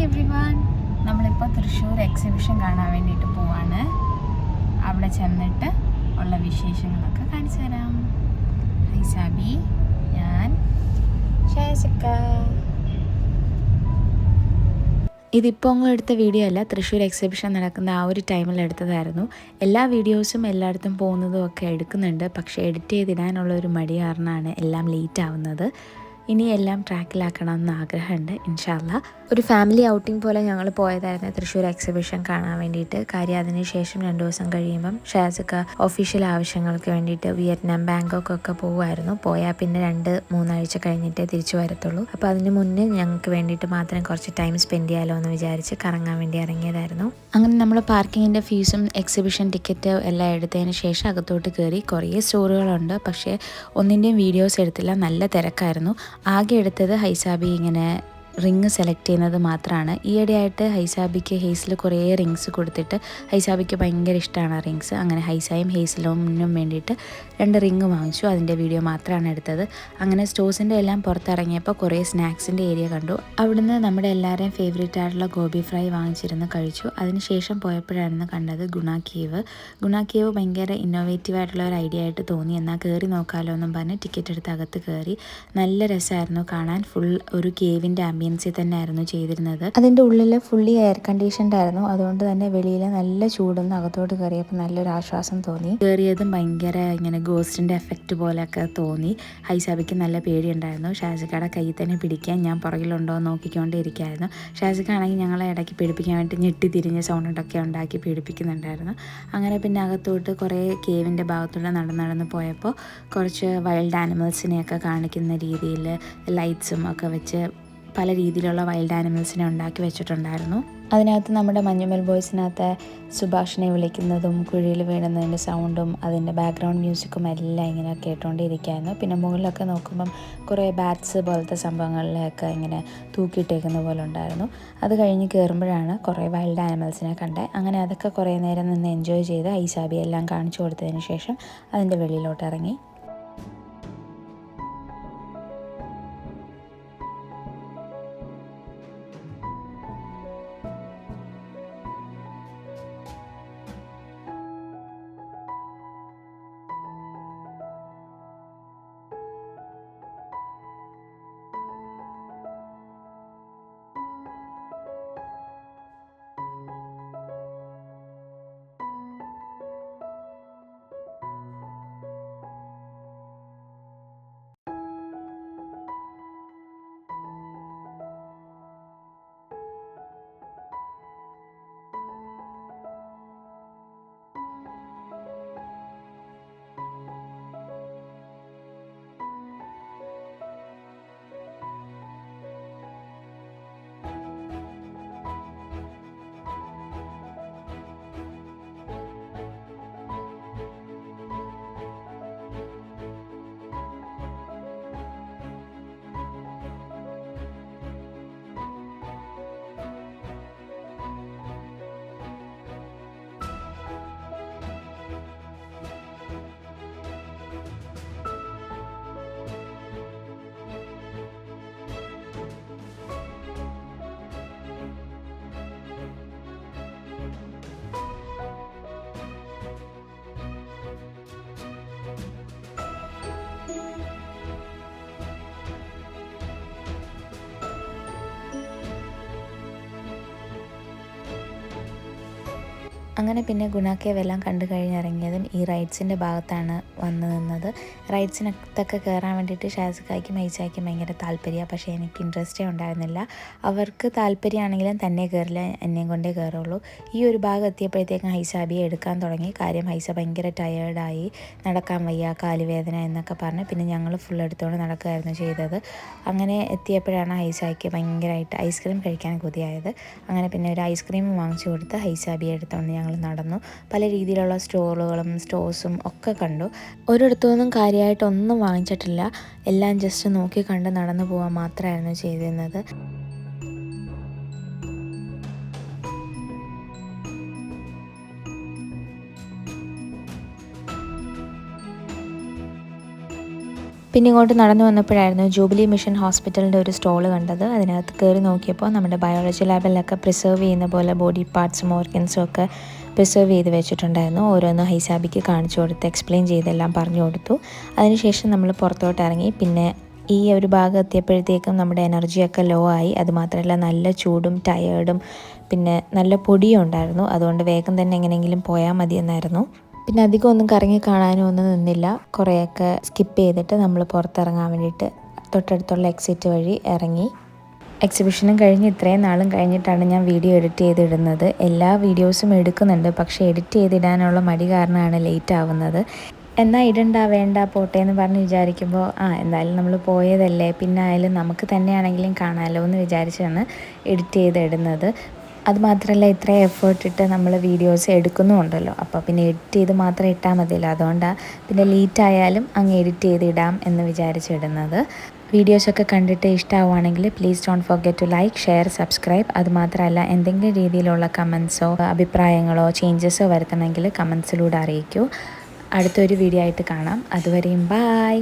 Everyone, നമ്മളിപ്പോൾ Thrissur exhibition കാണാൻ വേണ്ടിയിട്ട് പോവാണ്. അവിടെ ചെന്നിട്ട് ഉള്ള വിശേഷങ്ങളൊക്കെ കാണിച്ചു തരാം. ഹൈസാബി, ഞാൻ ഷാസിക്ക. ഇതിപ്പോൾ അങ്ങ് എടുത്ത വീഡിയോ അല്ല, തൃശ്ശൂർ എക്സിബിഷൻ നടക്കുന്ന ആ ഒരു ടൈമിൽ എടുത്തതായിരുന്നു. എല്ലാ വീഡിയോസും എല്ലായിടത്തും പോകുന്നതും ഒക്കെ എടുക്കുന്നുണ്ട്, പക്ഷേ എഡിറ്റ് ചെയ്തിടാനുള്ള ഒരു മടി കാരണമാണ് എല്ലാം ലേറ്റ് ആവുന്നത്. ഇനി എല്ലാം ട്രാക്കിലാക്കണം എന്ന് ആഗ്രഹമുണ്ട്, ഇൻഷാല്ലാ. ഒരു ഫാമിലി ഔട്ടിംഗ് പോലെ ഞങ്ങൾ പോയതായിരുന്നു തൃശ്ശൂർ എക്സിബിഷൻ കാണാൻ വേണ്ടിയിട്ട്. കാര്യം അതിനുശേഷം 2 ദിവസം കഴിയുമ്പം ഷാസിക്ക ഒഫീഷ്യൽ ആവശ്യങ്ങൾക്ക് വേണ്ടിയിട്ട് വിയറ്റ്നാം, ബാങ്കോക്ക് ഒക്കെ പോകുമായിരുന്നു. പോയാൽ പിന്നെ 2-3 ആഴ്ച കഴിഞ്ഞിട്ടേ തിരിച്ചു വരത്തുള്ളൂ. അപ്പോൾ അതിന് മുന്നേ ഞങ്ങൾക്ക് വേണ്ടിയിട്ട് മാത്രം കുറച്ച് ടൈം സ്പെൻഡ് ചെയ്യാമല്ലോ എന്ന് വിചാരിച്ച് കറങ്ങാൻ വേണ്ടി ഇറങ്ങിയതായിരുന്നു. അങ്ങനെ നമ്മൾ പാർക്കിങ്ങിൻ്റെ ഫീസും എക്സിബിഷൻ ടിക്കറ്റ് എല്ലാം എടുത്തതിന് ശേഷം അകത്തോട്ട് കയറി. കുറേ സ്റ്റോറുകളുണ്ട്, പക്ഷേ ഒന്നിൻ്റെയും വീഡിയോസ് എടുത്തില്ല, നല്ല തിരക്കായിരുന്നു. ആകെ എടുത്തത് ഹൈസാബി ഇങ്ങനെ റിങ് സെലക്ട് ചെയ്യുന്നത് മാത്രമാണ്. ഈയിടെയായിട്ട് ഹൈസാബിക്ക് ഹേസിൽ കുറേ റിങ്സ് കൊടുത്തിട്ട് ഹൈസാബിക്ക് ഭയങ്കര ഇഷ്ടമാണ് ആ റിങ്സ്. അങ്ങനെ ഹൈസായും ഹേസിലോമിനും വേണ്ടിയിട്ട് 2 റിങ് വാങ്ങിച്ചു. അതിൻ്റെ വീഡിയോ മാത്രമാണ് എടുത്തത്. അങ്ങനെ സ്റ്റോഴ്സിൻ്റെ എല്ലാം പുറത്തിറങ്ങിയപ്പോൾ കുറേ സ്നാക്സിൻ്റെ ഏരിയ കണ്ടു. അവിടുന്ന് നമ്മുടെ എല്ലാവരെയും ഫേവറേറ്റ് ആയിട്ടുള്ള ഗോബി ഫ്രൈ വാങ്ങിച്ചിരുന്ന് കഴിച്ചു. അതിനുശേഷം പോയപ്പോഴായിരുന്നു കണ്ടത് ഗുണ കേവ്. ഗുണ കേവ് ഭയങ്കര ഇന്നോവേറ്റീവ് ആയിട്ടുള്ള ഒരു ഐഡിയ ആയിട്ട് തോന്നി. എന്നാൽ കയറി നോക്കാമല്ലോ എന്നും പറഞ്ഞ് ടിക്കറ്റ് എടുത്ത് അകത്ത് കയറി. നല്ല രസമായിരുന്നു കാണാൻ. ഫുൾ ഒരു കേവിൻ്റെ ആംബിയൻസിൽ തന്നെ ആയിരുന്നു ചെയ്തിരുന്നത്. അതിൻ്റെ ഉള്ളിൽ ഫുള്ളി എയർ കണ്ടീഷൻഡ് ആയിരുന്നു. അതുകൊണ്ട് തന്നെ വെളിയിൽ നല്ല ചൂടൊന്നും അകത്തോട്ട് കയറിയപ്പോൾ നല്ലൊരു ആശ്വാസം തോന്നി. കയറിയതും ഭയങ്കര ഇങ്ങനെ ഗോസ്റ്റിൻ്റെ എഫക്റ്റ് പോലെയൊക്കെ തോന്നി. ഹൈസാബിക്ക് നല്ല പേടിയുണ്ടായിരുന്നു. ഷാസിക്കയുടെ കയ്യിൽ തന്നെ പിടിക്കാൻ ഞാൻ പുറകിലുണ്ടോ എന്ന് നോക്കിക്കൊണ്ടിരിക്കുകയായിരുന്നു. ഷാസിക്ക ആണെങ്കിൽ ഞങ്ങളെ ഇടയ്ക്ക് പേടിപ്പിക്കാൻ വേണ്ടി ഞെട്ടി തിരിഞ്ഞ് സൗണ്ടൊക്കെ ഉണ്ടാക്കി പേടിപ്പിക്കുന്നുണ്ടായിരുന്നു. അങ്ങനെ പിന്നെ അകത്തോട്ട് കുറേ കേവിൻ്റെ ഭാഗത്തൂടെ നടന്ന് പോയപ്പോൾ കുറച്ച് വൈൽഡ് ആനിമൽസിനെയൊക്കെ കാണിക്കുന്ന രീതിയിൽ ലൈറ്റ്സും ഒക്കെ വെച്ച് പല രീതിയിലുള്ള വൈൽഡ് ആനിമൽസിനെ ഉണ്ടാക്കി വെച്ചിട്ടുണ്ടായിരുന്നു. അതിനകത്ത് നമ്മുടെ മഞ്ഞുമൽ ബോയ്സിനകത്ത് സുഭാഷിനെ വിളിക്കുന്നതും കുഴിയിൽ വീഴുന്നതിൻ്റെ സൗണ്ടും അതിൻ്റെ ബാക്ക്ഗ്രൗണ്ട് മ്യൂസിക്കും എല്ലാം ഇങ്ങനെ കേട്ടുകൊണ്ടിരിക്കുകയായിരുന്നു. പിന്നെ മുകളിലൊക്കെ നോക്കുമ്പം കുറേ ബാറ്റ്സ് പോലത്തെ സംഭവങ്ങളിലൊക്കെ ഇങ്ങനെ തൂക്കിയിട്ടേക്കുന്ന പോലെ ഉണ്ടായിരുന്നു. അത് കഴിഞ്ഞ് കയറുമ്പോഴാണ് കുറേ വൈൽഡ് ആനിമൽസിനെ കണ്ടത്. അങ്ങനെ അതൊക്കെ കുറേ നേരം നിന്ന് എൻജോയ് ചെയ്ത് ഹൈസാബി എല്ലാം കാണിച്ചു കൊടുത്തതിന് ശേഷം അതിൻ്റെ വെളിയിലോട്ട് ഇറങ്ങി. അങ്ങനെ പിന്നെ ഗുണ കേവ് എല്ലാം കണ്ടു കഴിഞ്ഞിറങ്ങിയതും ഈ റൈഡ്സിൻ്റെ ഭാഗത്താണ് വന്നു നിന്നത്. റൈഡ്സിനകത്തൊക്കെ കയറാൻ വേണ്ടിയിട്ട് ഷാസിക്കായ്ക്കും ഹൈസായ്ക്കും ഭയങ്കര താല്പര്യമാണ്. പക്ഷേ എനിക്ക് ഇൻട്രസ്റ്റേ ഉണ്ടായിരുന്നില്ല. അവർക്ക് താല്പര്യമാണെങ്കിലും തന്നെ കയറില്ല, എന്നെയും കൊണ്ടേ കയറുള്ളൂ. ഈ ഒരു ഭാഗം എത്തിയപ്പോഴത്തേക്കും ഹൈസാബിയെ എടുക്കാൻ തുടങ്ങി. കാര്യം ഹൈസ ഭയങ്കര ടയേർഡായി, നടക്കാൻ വയ്യ, കാലുവേദന എന്നൊക്കെ പറഞ്ഞ് പിന്നെ ഞങ്ങൾ ഫുൾ എടുത്തുകൊണ്ട് നടക്കുകയായിരുന്നു ചെയ്തത്. അങ്ങനെ എത്തിയപ്പോഴാണ് ഹൈസായ്ക്ക് ഭയങ്കരമായിട്ട് ഐസ്ക്രീം കഴിക്കാൻ കൊതിയായത്. അങ്ങനെ പിന്നെ ഒരു ഐസ്ക്രീം വാങ്ങിച്ചു കൊടുത്ത് ഹൈസാബിയെ എടുത്തുകൊണ്ട് ഞങ്ങൾ നടന്നു. പല രീതിയിലുള്ള സ്റ്റോറുകളും സ്റ്റോഴ്സും ഒക്കെ കണ്ടു. ഒരിടത്തുനിന്നും കാര്യമായിട്ടൊന്നും വാങ്ങിച്ചിട്ടില്ല. എല്ലാം ജസ്റ്റ് നോക്കി കണ്ട് നടന്നു പോകാൻ മാത്രമായിരുന്നു ചെയ്തിരുന്നത്. പിന്നെ ഇങ്ങോട്ട് നടന്നു വന്നപ്പോഴായിരുന്നു ജൂബിലി മിഷൻ ഹോസ്പിറ്റലിൻ്റെ ഒരു സ്റ്റോൾ കണ്ടത്. അതിനകത്ത് കയറി നോക്കിയപ്പോൾ നമ്മുടെ ബയോളജി ലാബിലൊക്കെ പ്രിസർവ് ചെയ്യുന്ന പോലെ ബോഡി പാർട്സും ഓർഗൻസും ഒക്കെ പ്രിസർവ് ചെയ്ത് വെച്ചിട്ടുണ്ടായിരുന്നു. ഓരോന്ന് ഹൈസാബിക്ക് കാണിച്ചു കൊടുത്ത് എക്സ്പ്ലെയിൻ ചെയ്തെല്ലാം പറഞ്ഞു കൊടുത്തു. അതിനുശേഷം നമ്മൾ പുറത്തോട്ട് ഇറങ്ങി. പിന്നെ ഈ ഒരു ഭാഗം എത്തിയപ്പോഴത്തേക്കും നമ്മുടെ എനർജിയൊക്കെ ലോ ആയി. അതുമാത്രമല്ല നല്ല ചൂടും ടയേർഡും പിന്നെ നല്ല പൊടിയും ഉണ്ടായിരുന്നു. അതുകൊണ്ട് വേഗം തന്നെ എങ്ങനെയെങ്കിലും പോയാൽ മതിയെന്നായിരുന്നു. പിന്നെ അധികം ഒന്നും കറങ്ങി കാണാനും ഒന്നും നിന്നില്ല. കുറേയൊക്കെ സ്കിപ്പ് ചെയ്തിട്ട് നമ്മൾ പുറത്തിറങ്ങാൻ വേണ്ടിയിട്ട് തൊട്ടടുത്തുള്ള എക്സിറ്റ് വഴി ഇറങ്ങി. എക്സിബിഷനും കഴിഞ്ഞ് ഇത്രയും നാളും കഴിഞ്ഞിട്ടാണ് ഞാൻ വീഡിയോ എഡിറ്റ് ചെയ്തിടുന്നത്. എല്ലാ വീഡിയോസും എടുക്കുന്നുണ്ട്, പക്ഷേ എഡിറ്റ് ചെയ്തിടാനുള്ള മടി കാരണമാണ് ലേറ്റ് ആവുന്നത്. എന്നാൽ ഇടണ്ട വേണ്ട പോട്ടെ എന്ന് പറഞ്ഞ് വിചാരിക്കുമ്പോൾ എന്തായാലും നമ്മൾ പോയതല്ലേ, പിന്നെ ആയാലും നമുക്ക് തന്നെയാണെങ്കിലും കാണാമല്ലോ എന്ന് വിചാരിച്ചാണ് എഡിറ്റ് ചെയ്തിടുന്നത്. അതുമാത്രമല്ല ഇത്രയും എഫേർട്ട് ഇട്ട് നമ്മൾ വീഡിയോസ് എടുക്കുന്നുമുണ്ടല്ലോ, അപ്പോൾ പിന്നെ എഡിറ്റ് ചെയ്ത് മാത്രം ഇട്ടാൽ മതിയല്ലോ. അതുകൊണ്ടാണ് പിന്നെ ലേറ്റ് ആയാലും അങ്ങ് എഡിറ്റ് ചെയ്തിടാം എന്ന് വിചാരിച്ചിടുന്നത്. വീഡിയോസൊക്കെ കണ്ടിട്ട് ഇഷ്ടമാവുകയാണെങ്കിൽ please don't forget to like, share, subscribe. അതുമാത്രമല്ല എന്തെങ്കിലും രീതിയിലുള്ള കമൻസോ അഭിപ്രായങ്ങളോ ചേഞ്ചസോ വരുത്തണമെങ്കിൽ കമൻസിലൂടെ അറിയിക്കൂ. അടുത്തൊരു വീഡിയോ ആയിട്ട് കാണാം. അതുവരെയും ബായ്.